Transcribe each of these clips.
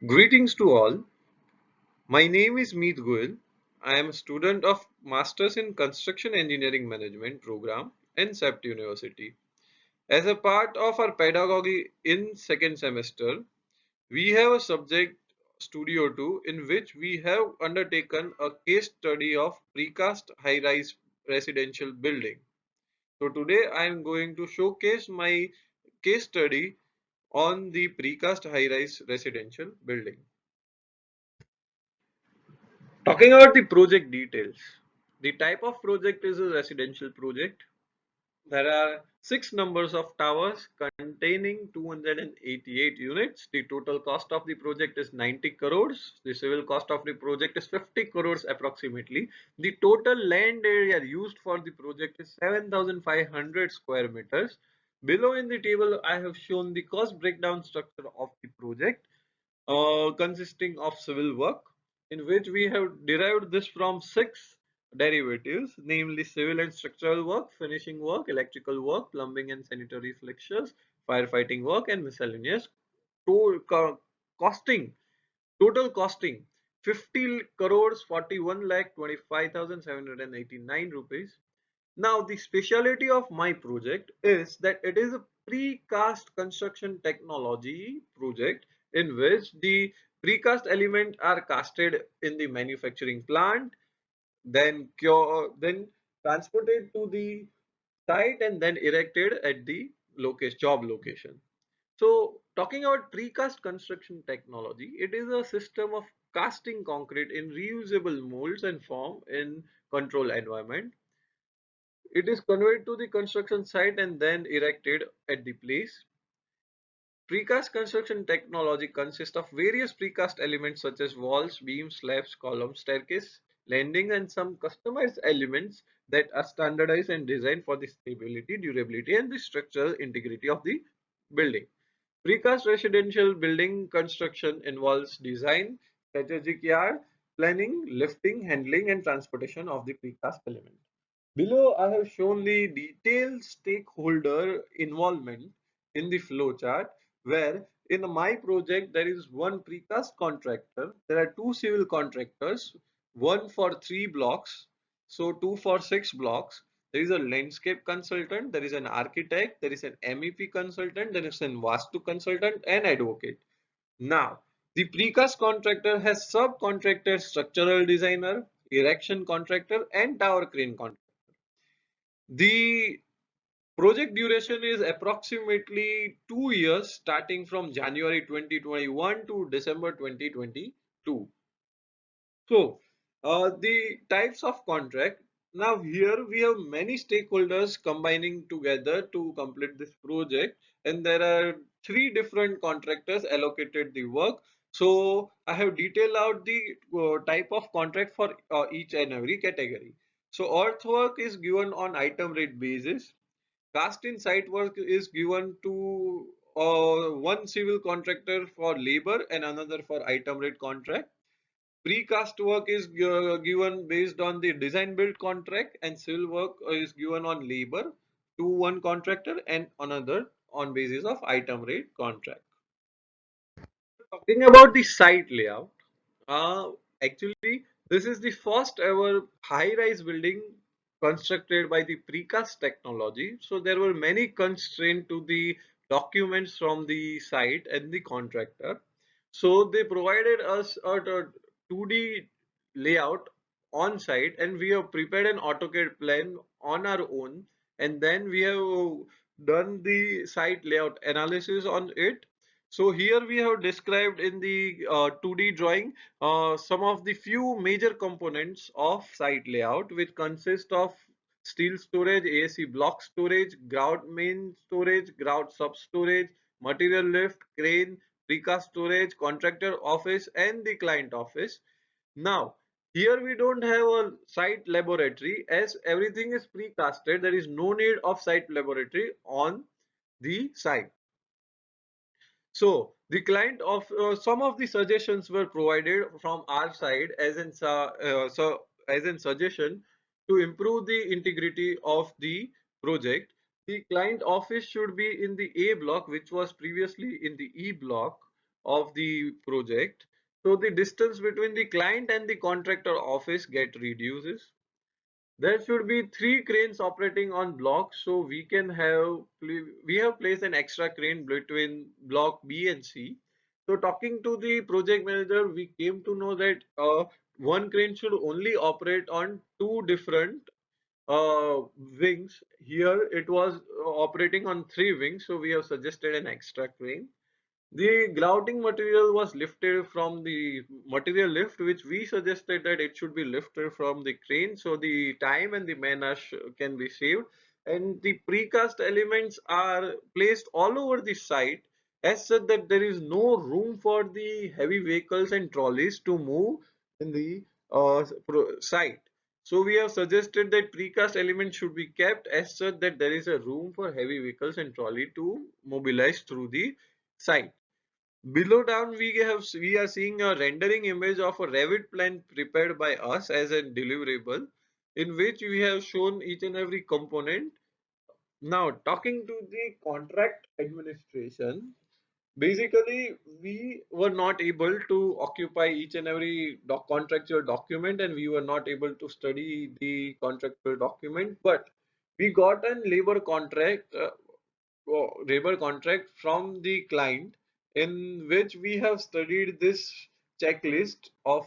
Greetings to all. My name is Meet Goel. I am a student of Masters in Construction Engineering Management program in SEPT University. As a part of our pedagogy in second semester, we have a subject Studio 2 in which we have undertaken a case study of precast high-rise residential building. So today I am going to showcase my case study on the precast high-rise residential building. Talking about the project details, the type of project is a residential project. There are six numbers of towers containing 288 units. The total cost of the project is 90 crores. The civil cost of the project is 50 crores approximately. The total land area used for the project is 7,500 square meters. Below in the table, I have shown the cost breakdown structure of the project consisting of civil work, in which we have derived this from six derivatives, namely civil and structural work, finishing work, electrical work, plumbing and sanitary fixtures, firefighting work, and miscellaneous. Costing, total costing 50 crores 41 lakh 25,789 rupees. Now, the speciality of my project is that it is a precast construction technology project in which the precast elements are casted in the manufacturing plant, then transported to the site and then erected at the job location. So, talking about precast construction technology, it is a system of casting concrete in reusable molds and form in controlled environment. It is conveyed to the construction site and then erected at the place. Precast construction technology consists of various precast elements such as walls, beams, slabs, columns, staircase, landing, and some customized elements that are standardized and designed for the stability, durability, and the structural integrity of the building. Precast residential building construction involves design, strategic yard, planning, lifting, handling, and transportation of the precast element. Below, I have shown the detailed stakeholder involvement in the flowchart, where in my project there is one precast contractor, there are two civil contractors, one for three blocks, so two for six blocks. There is a landscape consultant, there is an architect, there is an MEP consultant, there is an Vastu consultant, and advocate. Now, the precast contractor has subcontractor structural designer, erection contractor, and tower crane contractor. The project duration is approximately 2 years, starting from January 2021 to December 2022. So, the types of contract. Now, here we have many stakeholders combining together to complete this project, and there are three different contractors allocated the work. So, I have detailed out the type of contract for each and every category. So, earthwork is given on item rate basis. Cast in site work is given to one civil contractor for labor and another for item rate contract. Precast work is given based on the design build contract, and civil work is given on labor to one contractor and another on basis of item rate contract. Talking about the site layout, uh, actually this is the first ever high-rise building constructed by the precast technology. So there were many constraints to the documents from the site and the contractor. So they provided us a 2D layout on site, and we have prepared an AutoCAD plan on our own, and then we have done the site layout analysis on it. So here we have described in the 2D drawing some of the few major components of site layout, which consist of steel storage, ASC block storage, grout main storage, grout sub storage, material lift, crane, precast storage, contractor office, and the client office. Now, here we don't have a site laboratory, as everything is precasted. There is no need of site laboratory on the site. So the client of some of the suggestions were provided from our side as in suggestion to improve the integrity of the project. The client office should be in the A block, which was previously in the E block. of the project. So the distance between the client and the contractor office get reduces. There should be three cranes operating on blocks, so we have placed an extra crane between block B and C. So talking to the project manager, we came to know that one crane should only operate on two different wings. Here it was operating on three wings, so we have suggested an extra crane. The grouting material was lifted from the material lift, which we suggested that it should be lifted from the crane, so the time and the can be saved. And the precast elements are placed all over the site as such that there is no room for the heavy vehicles and trolleys to move in the site. So we have suggested that precast elements should be kept as such that there is a room for heavy vehicles and trolley to mobilize through the site. Below down we are seeing a rendering image of a Revit plan prepared by us as a deliverable, in which we have shown each and every component. Now talking to the contract administration, basically we were not able to occupy each and every contractual document, and we were not able to study the contractual document, but we got a labor contract from the client, in which we have studied this checklist of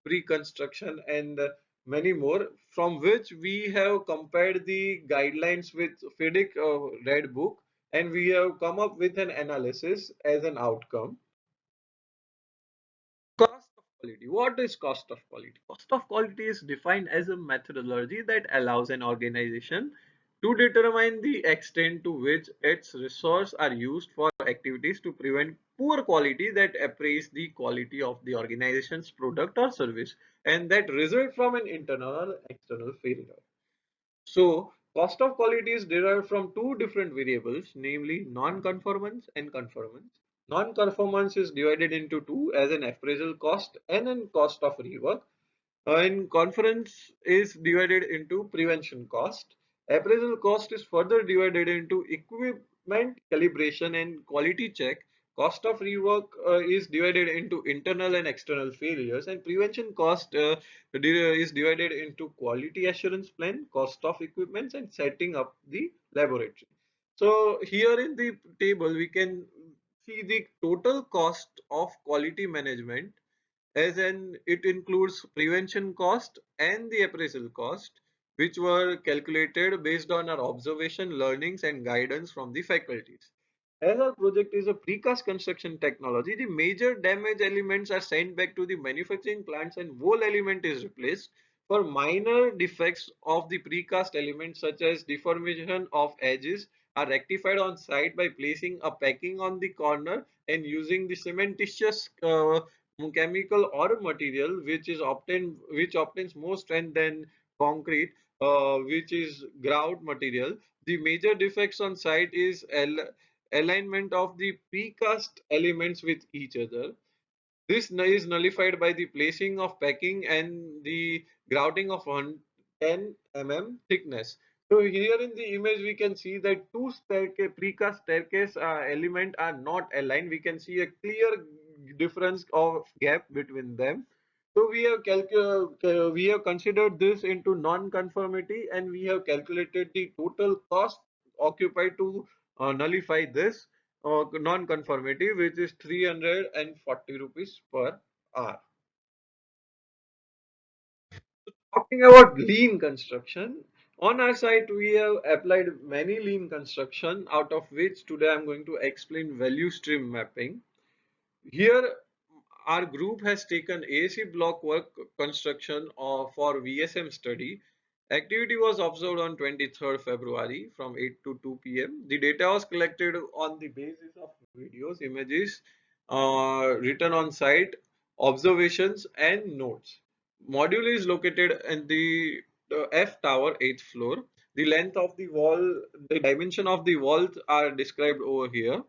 pre-construction and many more, from which we have compared the guidelines with FIDIC Red Book, and we have come up with an analysis as an outcome. Cost of quality. What is cost of quality? Cost of quality is defined as a methodology that allows an organization to determine the extent to which its resources are used for activities to prevent poor quality that appraise the quality of the organization's product or service, and that result from an internal or external failure. So, cost of quality is derived from two different variables, namely non-conformance and conformance. Non-conformance is divided into two as an appraisal cost and an cost of rework. And conference is divided into prevention cost. Appraisal cost is further divided into equipment calibration and quality check. Cost of rework is divided into internal and external failures, and prevention cost is divided into quality assurance plan, cost of equipment, and setting up the laboratory. So here in the table we can see the total cost of quality management, as in it includes prevention cost and the appraisal cost, which were calculated based on our observation, learnings, and guidance from the faculties. As our project is a precast construction technology, the major damaged elements are sent back to the manufacturing plants and whole element is replaced. For minor defects of the precast elements such as deformation of edges are rectified on site by placing a packing on the corner and using the cementitious chemical or material which obtains more strength than concrete, which is grout material. The major defects on site is alignment of the precast elements with each other. This is nullified by the placing of packing and the grouting of 10 mm thickness. So here in the image we can see that two precast staircase element are not aligned. We can see a clear difference of gap between them. So we have considered this into non-conformity, and we have calculated the total cost occupied to nullify this non-conformity, which is 340 rupees per hour. Talking about lean construction, on our site we have applied many lean construction, out of which today I'm going to explain value stream mapping. Here, our group has taken AC block work construction for VSM study. Activity was observed on 23rd February from 8 to 2 p.m. The data was collected on the basis of videos, images written on site, observations, and notes. Module is located in the F tower, 8th floor. The length of the wall, the dimension of the walls are described over here.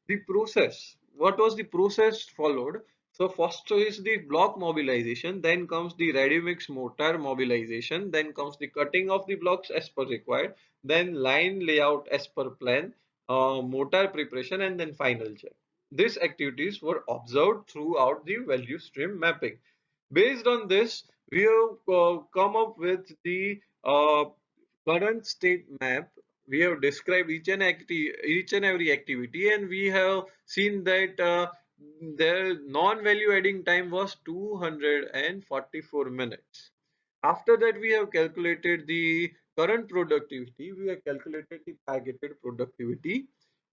The process, what was the process followed? So first is the block mobilization, then comes the ready mix mortar mobilization, then comes the cutting of the blocks as per required, then line layout as per plan, mortar preparation, and then final check. these activities were observed throughout the value stream mapping. Based on this, we have come up with the current state map. We have described each and every activity, and we have seen that their non-value adding time was 244 minutes. After that, we have calculated the current productivity, we have calculated the targeted productivity,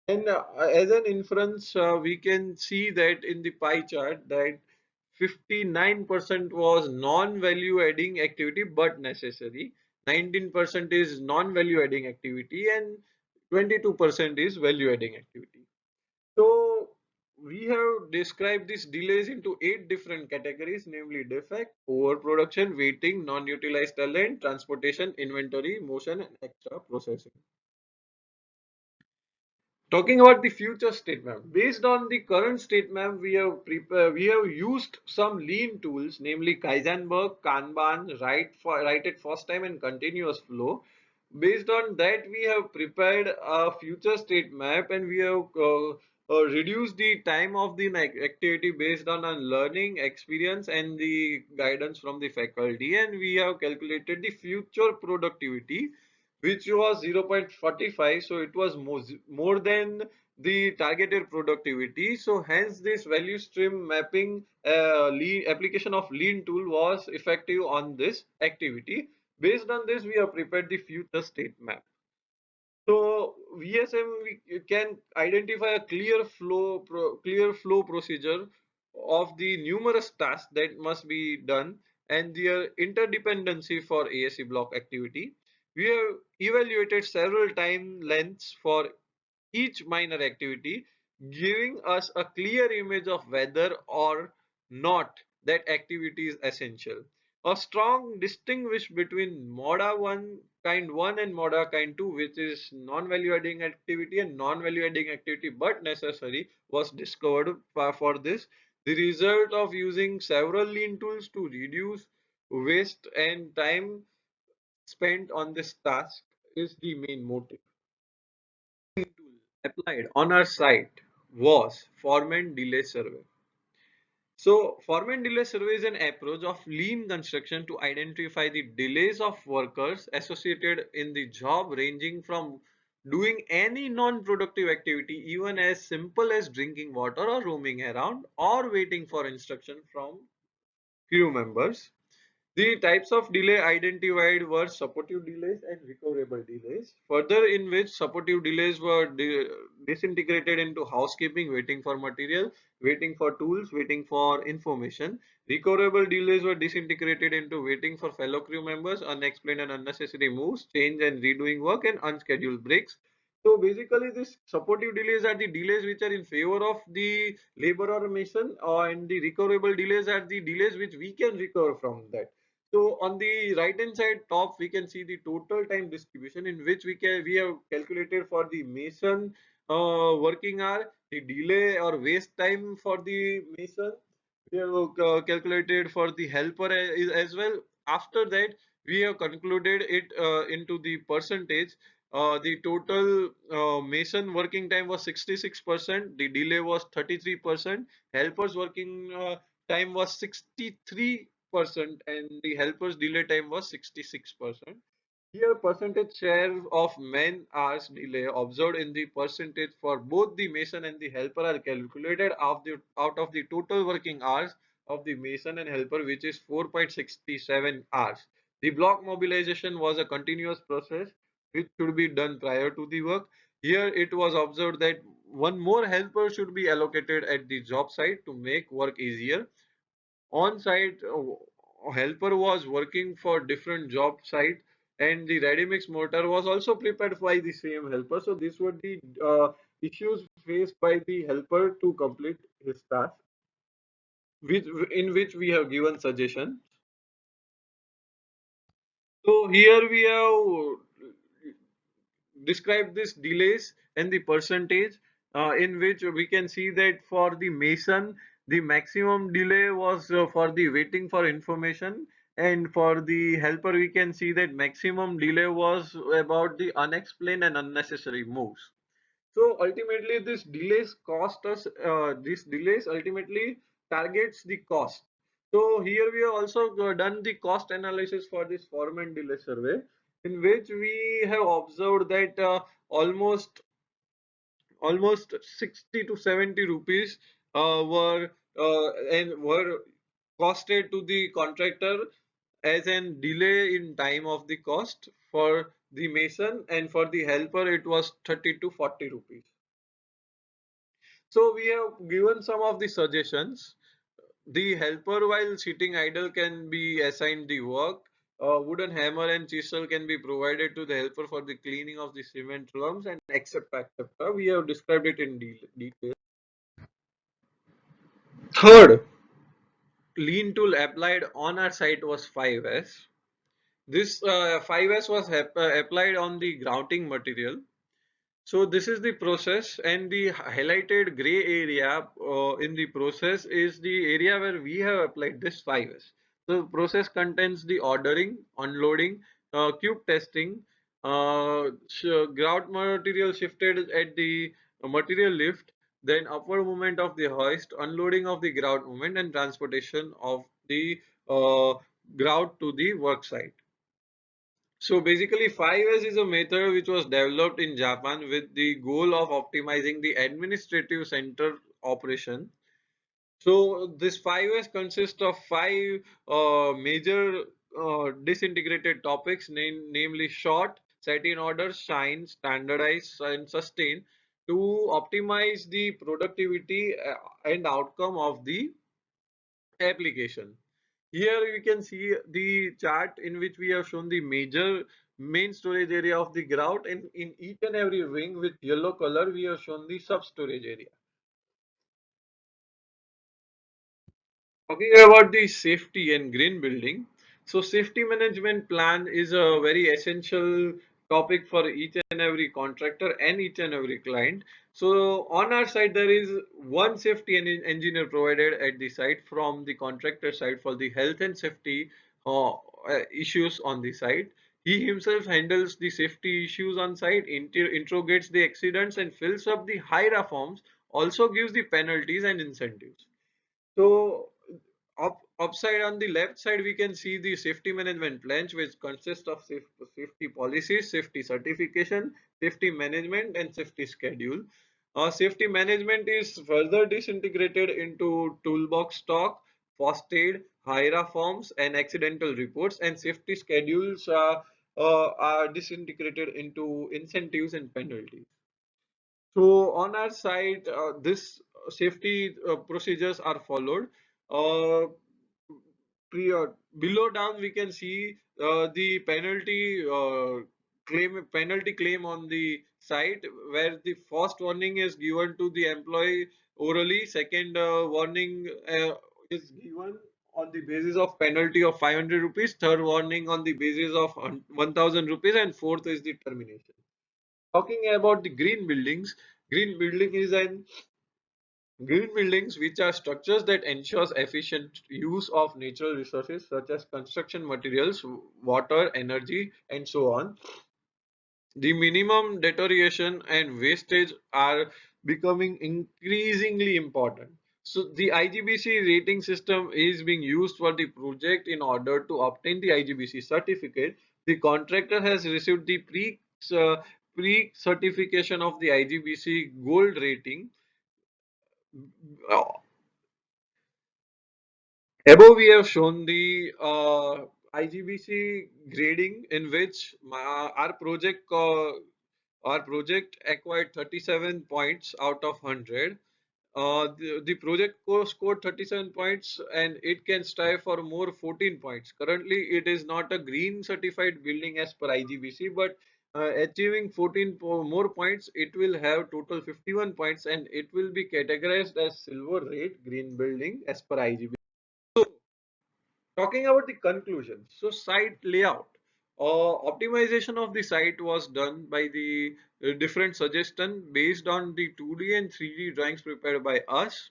and as an inference, we can see that in the pie chart that 59% was non-value adding activity but necessary, 19% is non-value adding activity, and 22% is value adding activity. So we have described these delays into 8 different categories, namely defect, overproduction, waiting, non-utilized talent, transportation, inventory, motion, and extra processing. Talking about the future state map, based on the current state map, we have used some lean tools, namely Kaizenberg, Kanban, write it first time, and continuous flow. Based on that, we have prepared a future state map, and we have reduced the time of the activity based on our learning experience and the guidance from the faculty, and we have calculated the future productivity, which was 0.45, so it was more than the targeted productivity. So hence this value stream mapping application of lean tool was effective on this activity. Based on this, we have prepared the future state map. So VSM, we can identify a clear flow procedure of the numerous tasks that must be done and their interdependency for ASC block activity. We have evaluated several time lengths for each minor activity, giving us a clear image of whether or not that activity is essential. A strong distinguish between MODA 1 kind 1 and MODA kind 2, which is non-value adding activity and non-value adding activity but necessary, was discovered for this. The result of using several lean tools to reduce waste and time spent on this task is the main motive. Tool applied on our site was Foreman Delay Survey. So, Foreman Delay Survey is an approach of lean construction to identify the delays of workers associated in the job, ranging from doing any non-productive activity, even as simple as drinking water or roaming around or waiting for instruction from crew members. The types of delay identified were supportive delays and recoverable delays. Further, in which supportive delays were disintegrated into housekeeping, waiting for material, waiting for tools, waiting for information. Recoverable delays were disintegrated into waiting for fellow crew members, unexplained and unnecessary moves, change and redoing work, and unscheduled breaks. So basically, these supportive delays are the delays which are in favor of the labor or mason, and the recoverable delays are the delays which we can recover from that. So on the right hand side top, we can see the total time distribution, in which we have calculated for the mason working hour, the delay or waste time for the mason. We have calculated for the helper as well. After that, we have concluded it into the percentage. The total mason working time was 66%, the delay was 33%, helpers working time was 63%, and the helpers delay time was 66%. Here, percentage share of man hours delay observed in the percentage for both the mason and the helper are calculated out of the total working hours of the mason and helper, which is 4.67 hours. The block mobilization was a continuous process which should be done prior to the work. Here, it was observed that one more helper should be allocated at the job site to make work easier. On site, helper was working for different job site, and the ready mix mortar was also prepared by the same helper. So these were the issues faced by the helper to complete his task, which in which we have given suggestion. So here we have describe this delays and the percentage, in which we can see that for the mason the maximum delay was for the waiting for information, and for the helper we can see that maximum delay was about the unexplained and unnecessary moves. So ultimately, this delays ultimately targets the cost. So here we have also done the cost analysis for this foreman delay survey, in which we have observed that almost 60 to 70 rupees were costed to the contractor as an delay in time of the cost. For the mason and for the helper it was 30 to 40 rupees. So we have given some of the suggestions. The helper, while sitting idle, can be assigned the work. Wooden hammer and chisel can be provided to the helper for the cleaning of the cement slums and etc. etc. We have described it in detail. Third, lean tool applied on our site was 5S. This 5S was applied on the grouting material. So this is the process, and the highlighted gray area in the process is the area where we have applied this 5S. So the process contains the ordering, unloading, cube testing, grout material shifted at the material lift, then upward movement of the hoist, unloading of the grout movement, and transportation of the uh, grout to the work site. So basically 5S is a method which was developed in Japan with the goal of optimizing the administrative center operation. So this 5S consists of five major disintegrated topics, namely short, set in order, shine, standardize, and sustain, to optimize the productivity and outcome of the application. Here we can see the chart in which we have shown the main storage area of the grout, and in each and every wing with yellow color we have shown the sub storage area. Talking about the safety and green building, so safety management plan is a very essential topic for each and every contractor and each and every client. So on our side, there is one safety engineer provided at the site from the contractor side for the health and safety issues on the site. He himself handles the safety issues on site, interrogates the accidents, and fills up the HIRA forms. Also gives the penalties and incentives. So upside on the left side, we can see the safety management plans, which consist of safety policies, safety certification, safety management, and safety schedule. Safety management is further disintegrated into toolbox stock, first aid, HIRA forms, and accidental reports, and safety schedules are disintegrated into incentives and penalties. So on our side, this safety procedures are followed. Uh, Below down we can see the penalty claim on the site, where the first warning is given to the employee orally, second warning is given on the basis of penalty of 500 rupees, third warning on the basis of 1000 rupees, and fourth is the termination. Talking about the green building is an green buildings, which are structures that ensures efficient use of natural resources such as construction materials, water, energy, and so on. The minimum deterioration and wastage are becoming increasingly important. So the IGBC rating system is being used for the project. In order to obtain the IGBC certificate, the contractor has received the pre certification of the IGBC gold rating. Above, we have shown the IGBC grading, in which our project acquired 37 points out of 100. The project scored 37 points, and it can strive for more 14 points. Currently, it is not a green certified building as per IGBC, but achieving 14 more points, it will have total 51 points, and it will be categorized as silver rate green building as per IGBC. Talking about the conclusion, so site layout. Optimization of the site was done by the different suggestion based on the 2D and 3D drawings prepared by us.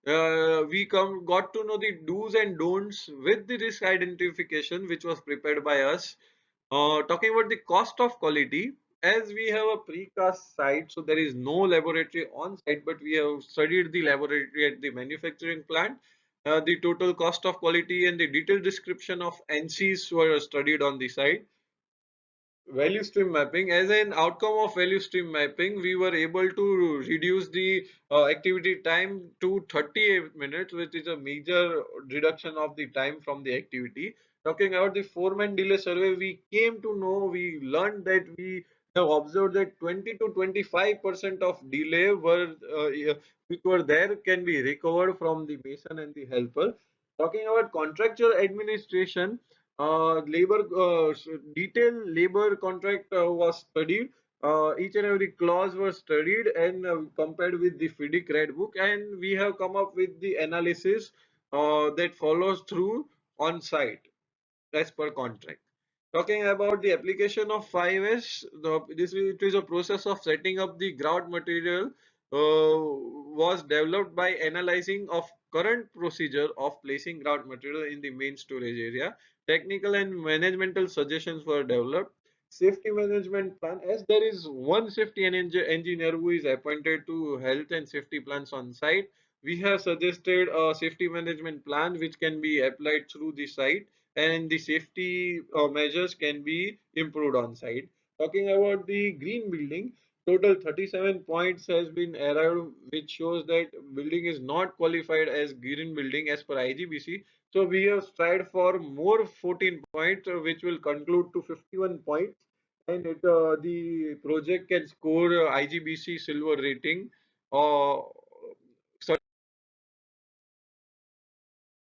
We got to know the do's and don'ts with the risk identification, which was prepared by us. Talking about the cost of quality, as we have a precast site, so there is no laboratory on site, but we have studied the laboratory at the manufacturing plant. The total cost of quality and the detailed description of NCs were studied on the site. Value stream mapping, as an outcome of value stream mapping, we were able to reduce the activity time to 38 minutes, which is a major reduction of the time from the activity. Talking about the foreman delay survey, we came to know, we learned that we have observed that 20 to 25% of delay which were there can be recovered from the mason and the helper. Talking about contractual administration, detailed labor contract was studied. Each and every clause was studied and compared with the FIDIC Red Book, and we have come up with the analysis that follows through on site as per contract. Talking about the application of 5S, it is a process of setting up the grout material was developed by analyzing of current procedure of placing grout material in the main storage area. Technical and managemental suggestions were developed. Safety management plan, as there is one safety engineer who is appointed to health and safety plans on site, we have suggested a safety management plan which can be applied through the site, and the safety measures can be improved on site. Talking about the green building, total 37 points has been arrived, which shows that building is not qualified as green building as per IGBC. So we have tried for more 14 points, which will conclude to 51 points, and the project can score IGBC silver rating.